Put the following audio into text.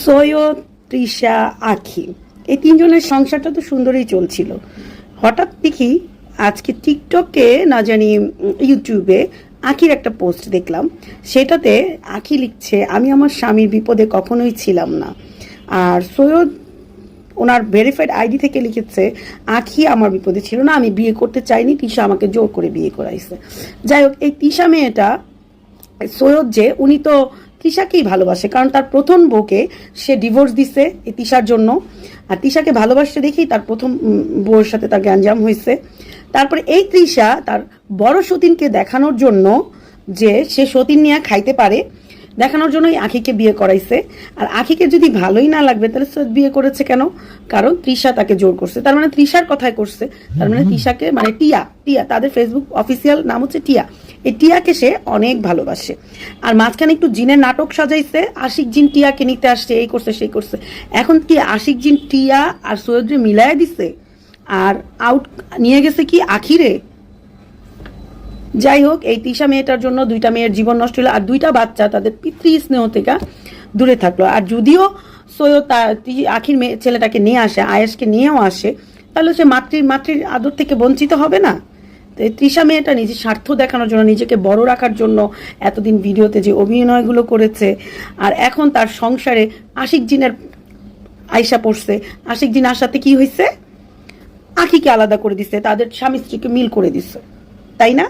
সৈয়দ, তৃষা, আখি, এই তিনজনের সংসারটা তো সুন্দরই চলছিল। হঠাৎ দেখি আজকে টিকটকে না জানি ইউটিউবে আখির একটা পোস্ট দেখলাম। সেটাতে আখি লিখছে, আমি আমার স্বামীর বিপদে কখনোই ছিলাম না। আর সৈয়দ ওনার ভেরিফাইড আইডি থেকে লিখেছে, আখি আমার বিপদে ছিল না, আমি বিয়ে করতে চাইনি, তৃষা আমাকে জোর করে বিয়ে করাইছে। যাই হোক, এই তৃষা মেয়েটা, সৈয়দ যে, উনি তো তৃষাকেই ভালোবাসে, কারণ তার প্রথম বউকে সে ডিভোর্স দিছে এই তৃষার জন্য। আর তৃষাকে ভালোবাসতে দেখেই তার প্রথম বউয়ের সাথে তার গ্যাঞ্জাম হয়েছে। তারপরে এই তৃষা তার বড় সতীনকে দেখানোর জন্য যে সে সতীন নিয়ে খাইতে পারে, দেখানোর জন্যই আখিকে বিয়ে করাইছে। আর আখিকে যদি ভালোই না লাগবে তাহলে সৈয়দ বিয়ে করেছে কেন? কারণ তৃষা তাকে জোর করছে। তার মানে তৃষার কথাই করছে, তার মানে তৃষাকে, মানে টিয়া, তাদের ফেসবুক অফিসিয়াল নাম হচ্ছে টিয়া, এই টিয়াকে সে অনেক ভালোবাসে। আর মাঝখানে একটু জিনের নাটক সাজাইছে, আশিক জিন টিয়াকে নিতে আসছে, এই করছে সেই করছে। এখন কি আশিক জিন টিয়া আর সৈয়দরে মিলাইয়া দিছে, আর আউট নিয়ে গেছে কি আখিরে। যাই হোক, এই তৃষা মেয়েটার জন্য দুইটা মেয়ের জীবন নষ্ট হলো, আর দুইটা বাচ্চা তাদের পিতৃ স্নেহ থেকে দূরে থাকলো। আর যদিও সৈয়দ আখির মেয়ে ছেলেটাকে নিয়ে আসে, আয়েশকে নিয়েও আসে, তাহলে সে মাতৃর আদর থেকে বঞ্চিত হবে না? তো এই তৃষা মেয়েটা নিজের স্বার্থ দেখানোর জন্য, নিজেকে বড় রাখার জন্য এতদিন ভিডিওতে যে অভিনয়গুলো করেছে, আর এখন তার সংসারে আশিক জিনের আয়সা পড়ছে। আশিক জিন আসাতে কি হয়েছে? আখিকে আলাদা করে দিছে, তাদের স্বামী স্ত্রীকে মিল করে দিছে, তাই না?